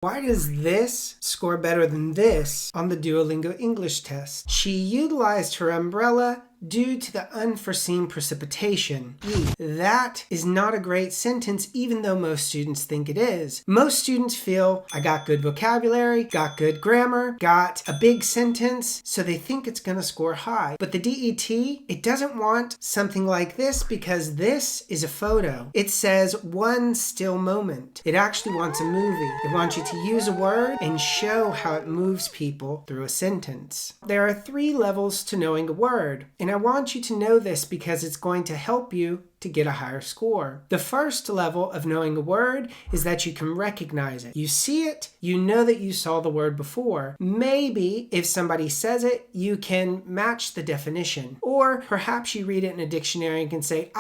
Why does this score better than this on the Duolingo English Test? She utilized her umbrella due to the unforeseen precipitation. That is not a great sentence, even though most students think it is. Most students feel, I got good vocabulary, got good grammar, got a big sentence, so they think it's going to score high. But the DET, it doesn't want something like this because this is a photo. It says one still moment. It actually wants a movie. It wants you to use a word and show how it moves people through a sentence. There are 3 levels to knowing a word, and I want you to know this because it's going to help you to get a higher score. The first level of knowing a word is that you can recognize it. You see it, you know that you saw the word before. Maybe if somebody says it, you can match the definition. Or perhaps you read it in a dictionary and can say,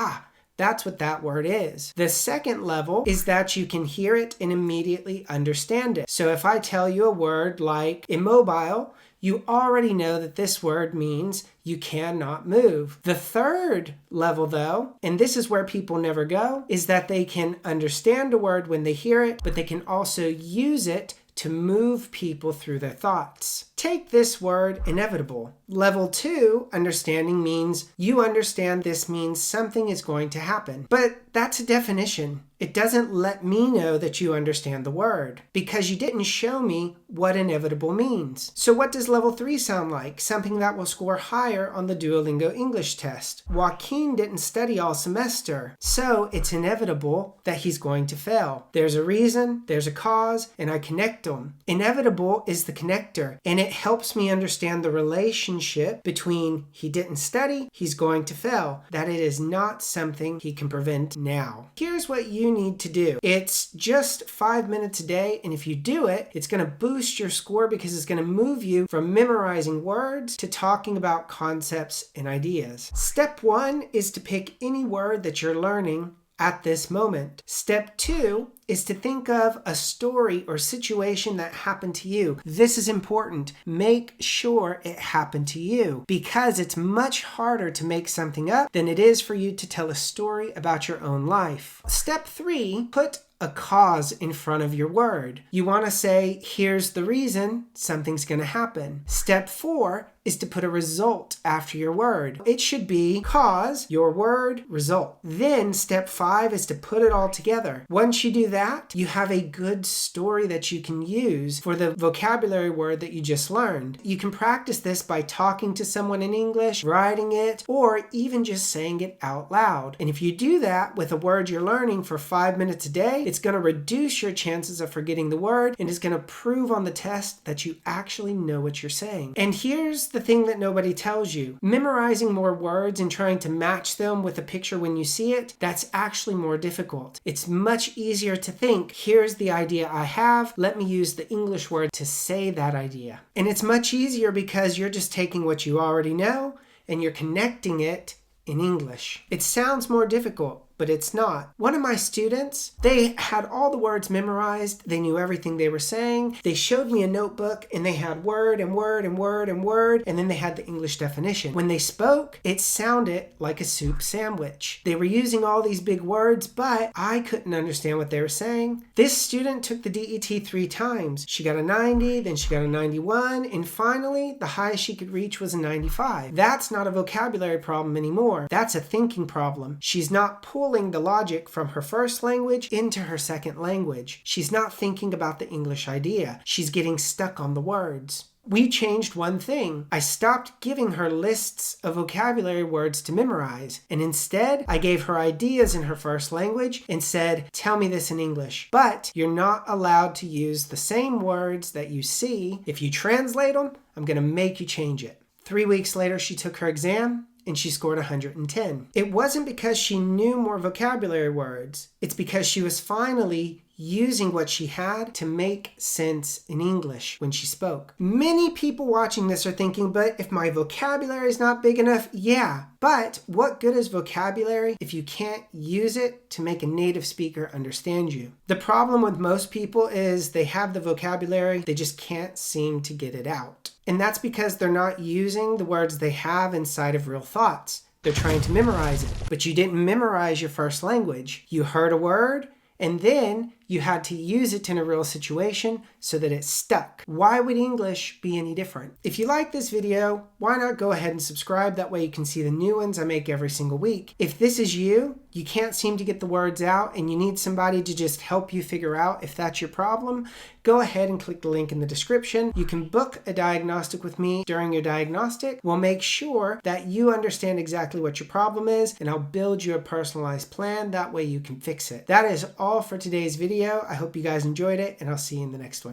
that's what that word is. The second level is that you can hear it and immediately understand it. So if I tell you a word like immobile, you already know that this word means you cannot move. The third level, though, and this is where people never go, is that they can understand a word when they hear it, but they can also use it to move people through their thoughts. Take this word, inevitable. Level 2, understanding means you understand this means something is going to happen. But that's a definition. It doesn't let me know that you understand the word because you didn't show me what inevitable means. So what does level 3 sound like? Something that will score higher on the Duolingo English Test. Joaquin didn't study all semester, so it's inevitable that he's going to fail. There's a reason, there's a cause, and I connect them. Inevitable is the connector, and it helps me understand the relationship between he didn't study, he's going to fail, that it is not something he can prevent now. Here's what you need to do. It's just 5 minutes a day, and if you do it, it's going to boost your score because it's going to move you from memorizing words to talking about concepts and ideas. Step 1 is to pick any word that you're learning at this moment. Step 2 is to think of a story or situation that happened to you. This is important. Make sure it happened to you because it's much harder to make something up than it is for you to tell a story about your own life. Step 3, put a cause in front of your word. You want to say, here's the reason something's going to happen. Step 4 is to put a result after your word. It should be cause, your word, result. Then step 5 is to put it all together. Once you do that, you have a good story that you can use for the vocabulary word that you just learned. You can practice this by talking to someone in English, writing it, or even just saying it out loud. And if you do that with a word you're learning for 5 minutes a day, it's going to reduce your chances of forgetting the word and is going to prove on the test that you actually know what you're saying. And here's the thing that nobody tells you. Memorizing more words and trying to match them with a picture when you see it, that's actually more difficult. It's much easier to think, here's the idea I have, let me use the English word to say that idea. And it's much easier because you're just taking what you already know and you're connecting it in English. It sounds more difficult, but it's not. One of my students, they had all the words memorized. They knew everything they were saying. They showed me a notebook and they had word and word and word and word, and then they had the English definition. When they spoke, it sounded like a soup sandwich. They were using all these big words, but I couldn't understand what they were saying. This student took the DET 3 times. She got a 90, then she got a 91, and finally, the highest she could reach was a 95. That's not a vocabulary problem anymore. That's a thinking problem. She's not pulling the logic from her first language into her second language. She's not thinking about the English idea. She's getting stuck on the words. We changed one thing. I stopped giving her lists of vocabulary words to memorize, and instead I gave her ideas in her first language and said, tell me this in English. But you're not allowed to use the same words that you see. If you translate them, I'm going to make you change it. 3 weeks later, she took her exam and she scored 110. It wasn't because she knew more vocabulary words. It's because she was finally using what she had to make sense in English when she spoke. Many people watching this are thinking, but if my vocabulary is not big enough, yeah. But what good is vocabulary if you can't use it to make a native speaker understand you? The problem with most people is they have the vocabulary, they just can't seem to get it out. And that's because they're not using the words they have inside of real thoughts. They're trying to memorize it. But you didn't memorize your first language. You heard a word, and then You had to use it in a real situation so that it stuck. Why would English be any different? If you like this video, why not go ahead and subscribe? That way you can see the new ones I make every single week. If this is you can't seem to get the words out and you need somebody to just help you figure out if that's your problem, go ahead and click the link in the description. You can book a diagnostic with me. During your diagnostic, we'll make sure that you understand exactly what your problem is, and I'll build you a personalized plan. That way you can fix it. That is all for today's video. I hope you guys enjoyed it, and I'll see you in the next one.